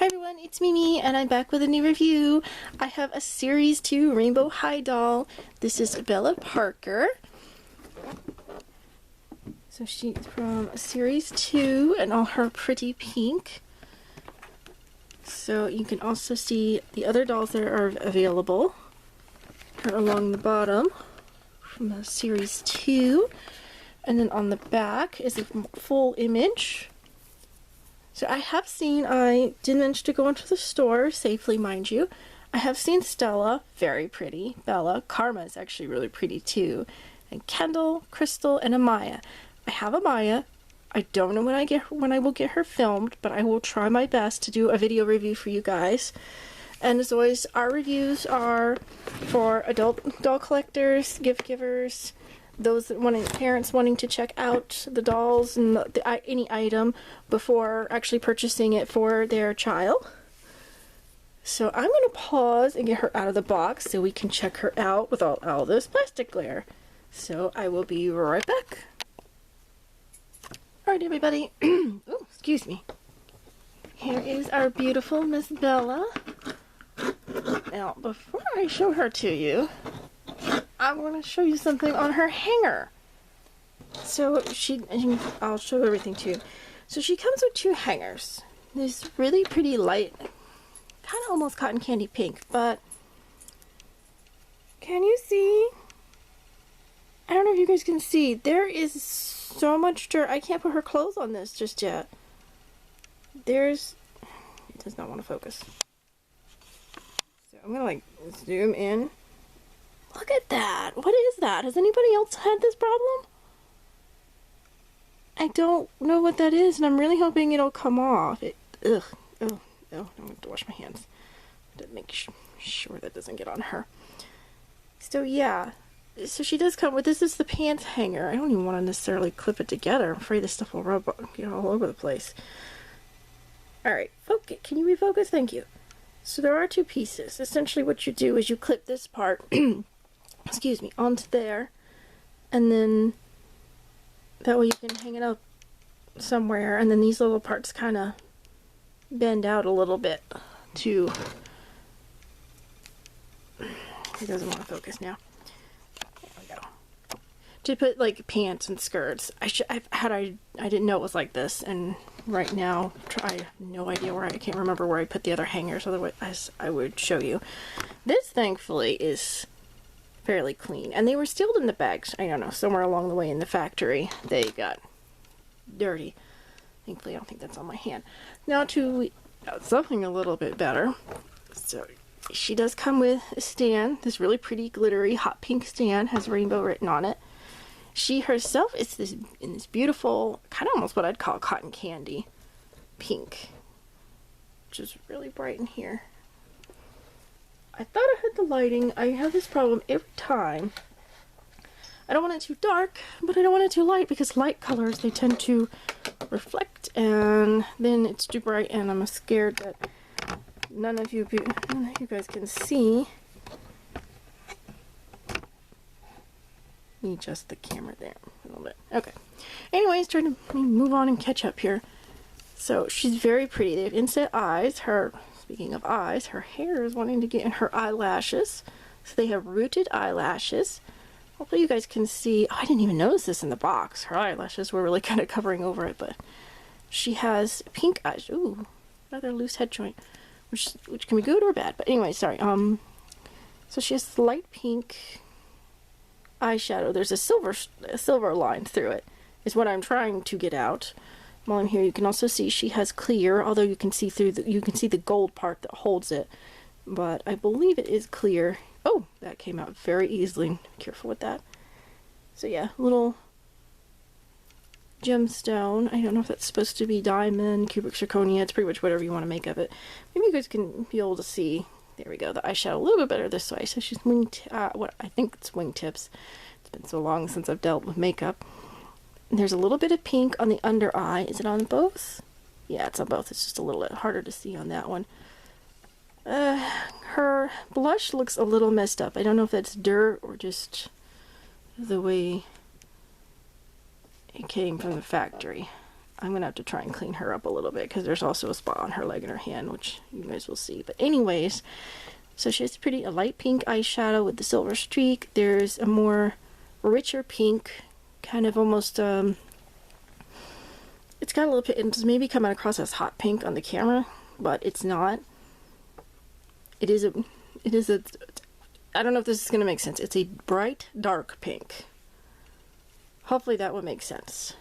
Everyone, it's Mimi and I'm back with a new review. I have a Series 2 Rainbow High doll. This is Bella Parker. So she's from Series 2 and all her pretty pink. So you can also see the other dolls that are available are along the bottom from the Series 2. And then on the back is a full image. So I did manage to go into the store safely, mind you. I have seen Stella, very pretty. Bella, Karma is actually really pretty too. And Kendall, Crystal, and Amaya. I have Amaya. I don't know when I will get her filmed, but I will try my best to do a video review for you guys. And as always, our reviews are for adult doll collectors, gift givers, those parents wanting to check out the dolls and any item before actually purchasing it for their child. So I'm going to pause and get her out of the box so we can check her out without all this plastic glare. So I will be right back. Alright everybody, ooh, excuse me. Here is our beautiful Miss Bella. Now before I show her to you, I want to show you something on her hanger. So I'll show everything to you. So she comes with two hangers. This really pretty light, kind of almost cotton candy pink, but can you see? I don't know if you guys can see. There is so much dirt. I can't put her clothes on this just yet. It does not want to focus. So I'm going to zoom in. Look at that! What is that? Has anybody else had this problem? I don't know what that is, and I'm really hoping it'll come off. I'm going to have to wash my hands to make sure that doesn't get on her. So yeah, so she does come with, this is the pants hanger. I don't even want to necessarily clip it together. I'm afraid this stuff will get all over the place. Alright, focus. Can you refocus? Thank you. So there are two pieces. Essentially what you do is you clip this part excuse me, onto there, and then that way you can hang it up somewhere, and then these little parts kind of bend out a little bit to, it doesn't want to focus now, there we go, to put like pants and skirts. I didn't know it was like this, and right now I have no idea where, I can't remember where I put the other hangers, otherwise I would show you. This thankfully is fairly clean, and they were sealed in the bags. I don't know, somewhere along the way in the factory they got dirty. Thankfully I don't think that's on my hand. Now to something a little bit better. So she does come with a stand. This really pretty glittery hot pink stand, has rainbow written on it. She herself is in this beautiful, kind of almost what I'd call cotton candy pink, which is really bright in here. I thought I had the lighting. I have this problem every time. I don't want it too dark, but I don't want it too light, because light colors, they tend to reflect, and then it's too bright, and I'm scared that none of you guys can see. Let me adjust the camera there a little bit. Okay. Anyways, trying to move on and catch up here. So she's very pretty. They have inset eyes. Speaking of eyes, her hair is wanting to get in her eyelashes. So they have rooted eyelashes. Hopefully you guys can see. Oh, I didn't even notice this in the box. Her eyelashes were really kind of covering over it, but she has pink eyes. Ooh, rather loose head joint, which can be good or bad. But anyway, sorry. So she has light pink eyeshadow. There's a silver line through it, is what I'm trying to get out. While I'm here, you can also see she has clear, although you can see the gold part that holds it, but I believe it is clear. Oh, that came out very easily. Careful with that. So yeah, little gemstone. I don't know if that's supposed to be diamond, cubic zirconia. It's pretty much whatever you want to make of it. Maybe you guys can be able to see. There we go. The eyeshadow a little bit better this way. So she's what I think it's wingtips. It's been so long since I've dealt with makeup. There's a little bit of pink on the under eye. Is it on both? Yeah, it's on both. It's just a little bit harder to see on that one. Her blush looks a little messed up. I don't know if that's dirt or just the way it came from the factory. I'm gonna have to try and clean her up a little bit because there's also a spot on her leg and her hand, which you guys will see. But anyways, so she has a light pink eyeshadow with the silver streak. There's a more richer pink, kind of almost, it's got a little bit, it's maybe coming across as hot pink on the camera, but it's not. It is a, I don't know if this is going to make sense. It's a bright, dark pink. Hopefully that would make sense.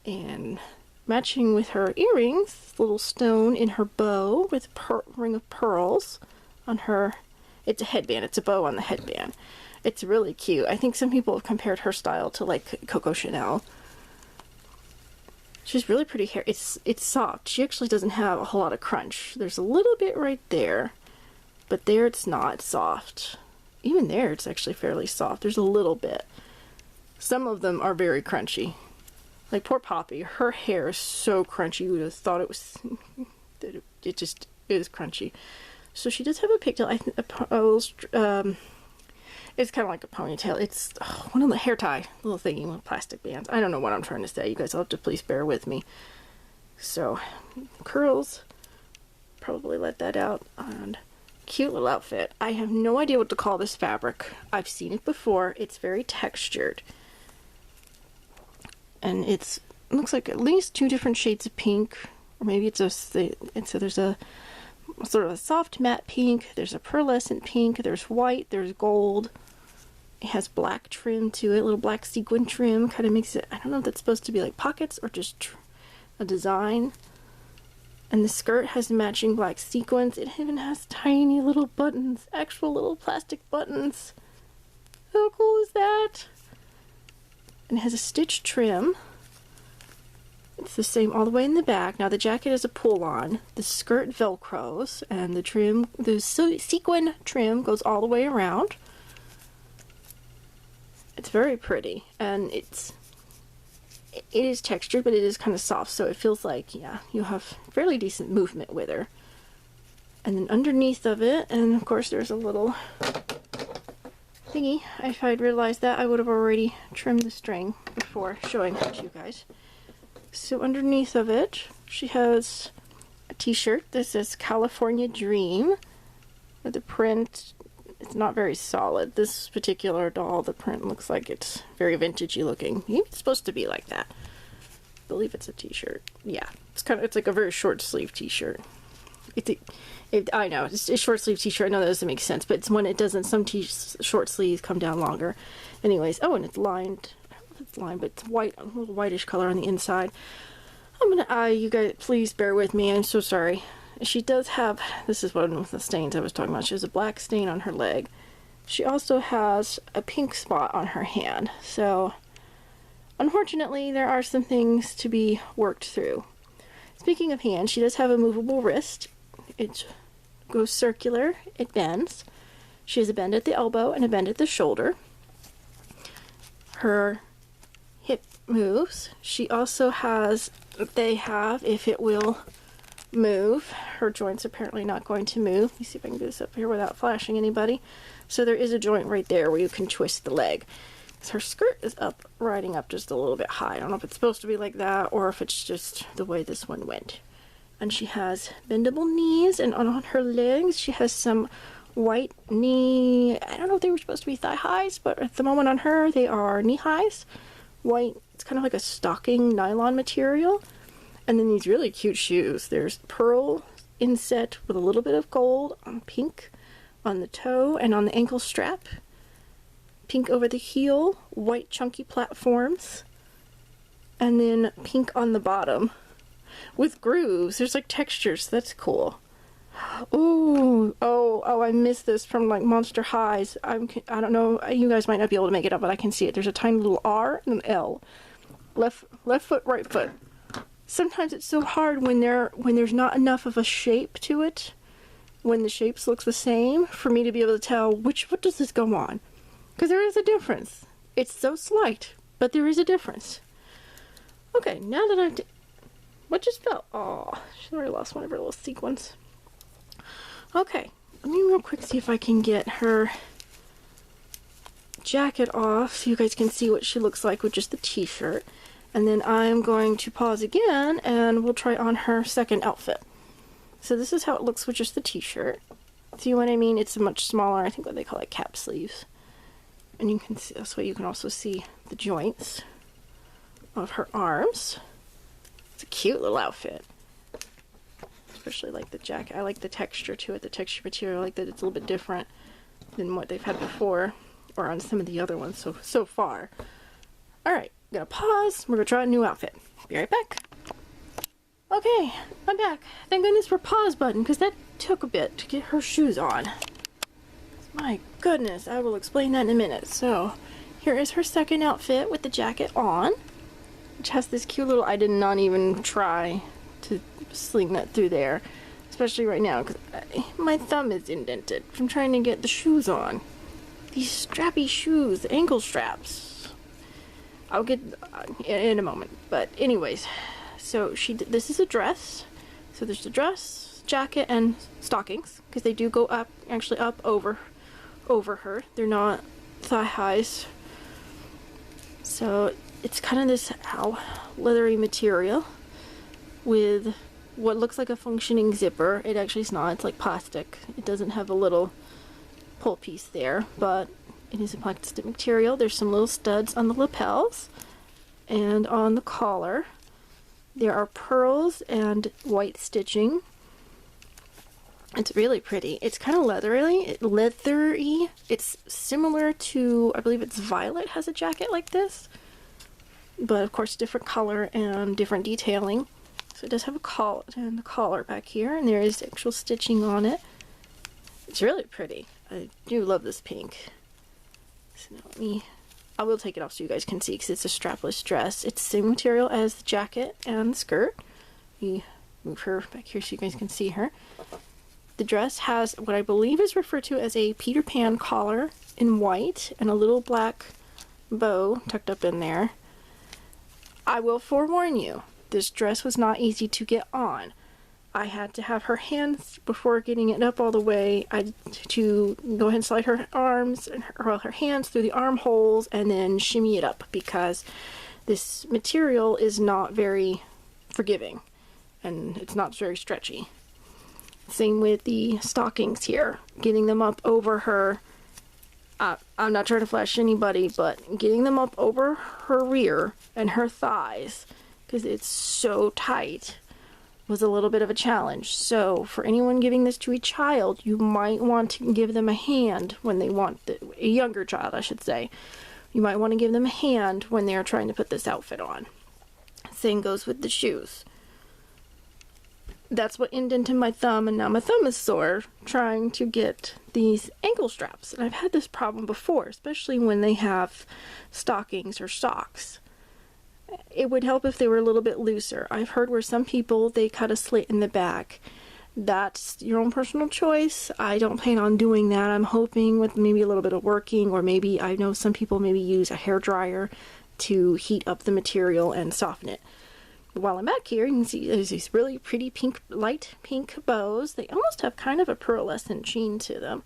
And matching with her earrings, little stone in her bow with a ring of pearls on her. It's a headband. It's a bow on the headband. It's really cute. I think some people have compared her style to like Coco Chanel. She's really pretty hair. It's soft. She actually doesn't have a whole lot of crunch. There's a little bit right there, but there it's not soft. Even there it's actually fairly soft. There's a little bit. Some of them are very crunchy. Like poor Poppy, her hair is so crunchy. You would have thought it was, it is crunchy. So she does have a pigtail. I think it's kind of like a ponytail. It's one of the hair tie little thingy with plastic bands. I don't know what I'm trying to say. You guys will have to please bear with me. So curls, probably let that out. And cute little outfit. I have no idea what to call this fabric. I've seen it before. It's very textured. And it looks like at least 2 different shades of pink, or maybe it's there's a sort of a soft matte pink, there's a pearlescent pink, there's white, there's gold. It has black trim to it, little black sequin trim, kind of makes it, I don't know if that's supposed to be like pockets or just a design. And the skirt has matching black sequins. It even has tiny little buttons, actual little plastic buttons. How cool is that? And it has a stitch trim. It's the same all the way in the back. Now the jacket is a pull-on. The skirt velcros, and the trim, the sequin trim goes all the way around. It's very pretty, and it is textured, but it is kind of soft, so it feels like, yeah, you have fairly decent movement with her. And then underneath of it, and of course there's a little thingy. If I'd realized that, I would have already trimmed the string before showing it to you guys. So underneath of it, she has a t-shirt that says California Dream. With the print, it's not very solid. This particular doll, the print looks like it's very vintagey looking. Maybe it's supposed to be like that. I believe it's a t-shirt. Yeah, it's like a very short sleeve t-shirt. I know, it's a short sleeve t-shirt. I know that doesn't make sense, but it's when it doesn't, some short sleeves come down longer. Anyways, oh, and it's lined. I don't know if it's lined, but it's white, a little whitish color on the inside. You guys, please bear with me. I'm so sorry. She does have, this is one of the stains I was talking about. She has a black stain on her leg. She also has a pink spot on her hand. So, unfortunately, there are some things to be worked through. Speaking of hand, she does have a movable wrist. It goes circular, it bends. She has a bend at the elbow and a bend at the shoulder. Her hip moves. She also has, if it will move. Her joint's apparently not going to move. Let me see if I can do this up here without flashing anybody. So there is a joint right there where you can twist the leg. So her skirt is riding up just a little bit high. I don't know if it's supposed to be like that or if it's just the way this one went. And she has bendable knees, and on her legs she has some white knee, I don't know if they were supposed to be thigh highs, but at the moment on her they are knee highs. White, it's kind of like a stocking nylon material. And then these really cute shoes. There's pearl inset with a little bit of gold on pink on the toe and on the ankle strap. Pink over the heel, white chunky platforms, and then pink on the bottom with grooves. There's like textures. That's cool. Ooh, oh, I missed this from like Monster Highs. I don't know, you guys might not be able to make it up, but I can see it. There's a tiny little R and an L. Left foot, right foot. Sometimes it's so hard when there's not enough of a shape to it, when the shapes look the same, for me to be able to tell what does this go on. Because there is a difference. It's so slight, but there is a difference. Okay, now that what just fell? Oh, she's already lost one of her little sequins. Okay, let me real quick see if I can get her jacket off so you guys can see what she looks like with just the t-shirt. And then I'm going to pause again and we'll try on her second outfit. So this is how it looks with just the t-shirt. See what I mean? It's much smaller. I think what they call it cap sleeves. And you can see, this way you can also see the joints of her arms. It's a cute little outfit. Especially like the jacket. I like the texture to it, the texture material. I like that it's a little bit different than what they've had before, or on some of the other ones so far. Alright, gonna pause. We're gonna try a new outfit. Be right back. Okay, I'm back. Thank goodness for pause button, because that took a bit to get her shoes on. My goodness, I will explain that in a minute. So, here is her second outfit with the jacket on, which has this cute little, I did not even try to sling that through there, especially right now, because my thumb is indented from trying to get the shoes on. These strappy shoes, the ankle straps. I'll get in a moment, but anyways, so this is a dress. So there's the dress, jacket, and stockings, because they do go up, actually up over her. They're not thigh highs. So it's kind of this leathery material with what looks like a functioning zipper. It actually is not. It's like plastic. It doesn't have a little pull piece there, but it is a plastic material. There's some little studs on the lapels and on the collar. There are pearls and white stitching. It's really pretty. It's kind of leathery. It's similar to, I believe it's Violet has a jacket like this, but of course different color and different detailing. So it does have a collar and the collar back here, and there is actual stitching on it. It's really pretty. I do love this pink. So now I will take it off so you guys can see, because it's a strapless dress. It's the same material as the jacket and the skirt. We move her back here so you guys can see her. The dress has what I believe is referred to as a Peter Pan collar in white and a little black bow tucked up in there. I will forewarn you, this dress was not easy to get on. I had to have her hands, before getting it up all the way, I had to go ahead and slide her arms and her hands through the armholes and then shimmy it up, because this material is not very forgiving and it's not very stretchy. Same with the stockings here, getting them up over her. I'm not trying to flash anybody, but getting them up over her rear and her thighs, because it's so tight, was a little bit of a challenge. So for anyone giving this to a child, you might want to give them a hand when they want a younger child, I should say. You might want to give them a hand when they are trying to put this outfit on. Same goes with the shoes. That's what indented my thumb, and now my thumb is sore trying to get these ankle straps. And I've had this problem before, especially when they have stockings or socks. It would help if they were a little bit looser. I've heard where some people, they cut a slit in the back. That's your own personal choice. I don't plan on doing that. I'm hoping with maybe a little bit of working, or maybe I know some people maybe use a hair dryer to heat up the material and soften it. While I'm back here, you can see there's these really pretty pink, light pink bows. They almost have kind of a pearlescent sheen to them.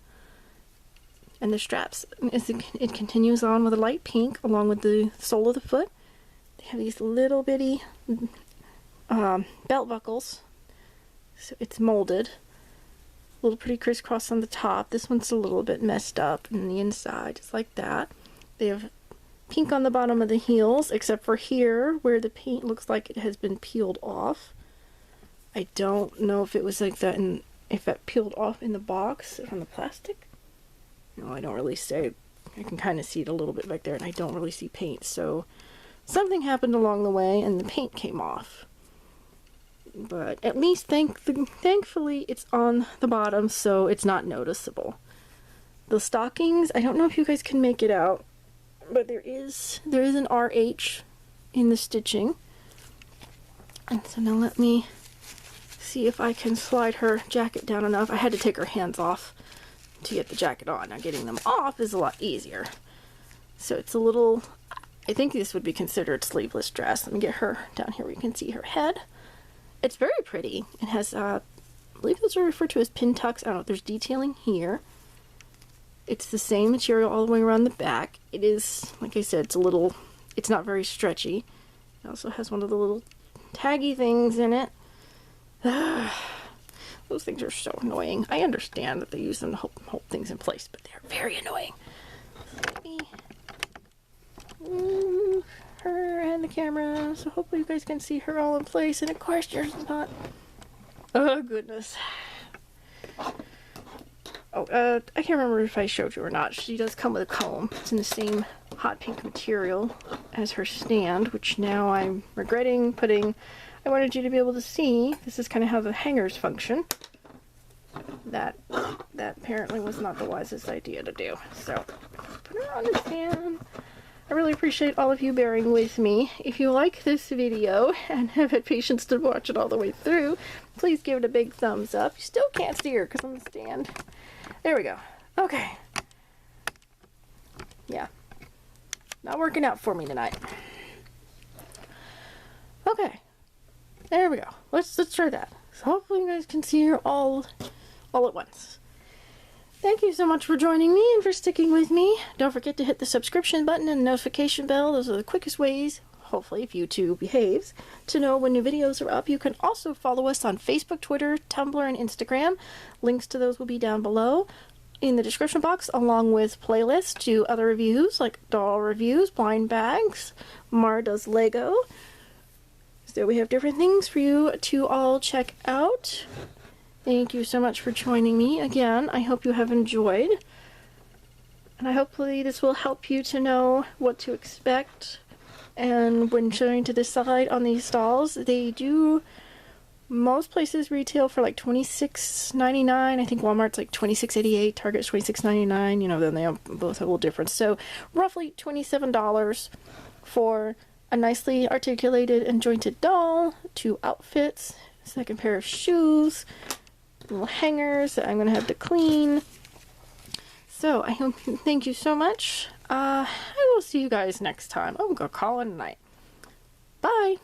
And the straps, it continues on with a light pink along with the sole of the foot. They have these little bitty belt buckles. So it's molded. A little pretty crisscross on the top. This one's a little bit messed up in the inside, just like that. They have pink on the bottom of the heels, except for here where the paint looks like it has been peeled off. I don't know if it was like that, and if that peeled off in the box from the plastic. No, I don't really see. I can kind of see it a little bit back there, and I don't really see paint. So something happened along the way, and the paint came off. But at least thankfully it's on the bottom, so it's not noticeable. The stockings, I don't know if you guys can make it out, but there is an RH in the stitching. And so now let me see if I can slide her jacket down enough. I had to take her hands off to get the jacket on. Now getting them off is a lot easier. So it's a little, I think this would be considered sleeveless dress. Let me get her down here where you can see her head. It's very pretty. It has, I believe those are referred to as pin tucks. I don't know if there's detailing here. It's the same material all the way around the back. It is, like I said, it's not very stretchy. It also has one of the little taggy things in it. Those things are so annoying. I understand that they use them to hold things in place, but they're very annoying. Let me move her and the camera, so hopefully you guys can see her all in place. And of course, yours is not. Oh goodness. Oh, I can't remember if I showed you or not. She does come with a comb. It's in the same hot pink material as her stand, which now I'm regretting putting. I wanted you to be able to see. This is kind of how the hangers function. That apparently was not the wisest idea to do. So, put her on the stand. I really appreciate all of you bearing with me. If you like this video and have had patience to watch it all the way through, please give it a big thumbs up. You still can't see her because I'm on the stand. There we go. Okay. Yeah. Not working out for me tonight. Okay. There we go. Let's try that. So hopefully you guys can see her all at once. Thank you so much for joining me and for sticking with me. Don't forget to hit the subscription button and the notification bell. Those are the quickest ways, hopefully if YouTube behaves, to know when new videos are up. You can also follow us on Facebook, Twitter, Tumblr, and Instagram. Links to those will be down below in the description box, along with playlists to other reviews like doll reviews, blind bags, Mara does Lego. So we have different things for you to all check out. Thank you so much for joining me again. I hope you have enjoyed. And hopefully this will help you to know what to expect. And when trying to decide on these dolls, they do, most places retail for like $26.99. I think Walmart's like $26.88, Target's $26.99. You know, then they have both a little difference. So roughly $27 for a nicely articulated and jointed doll, 2 outfits, second pair of shoes, little hangers that I'm going to have to clean. So, thank you so much. I will see you guys next time. I'm going to call it a night. Bye!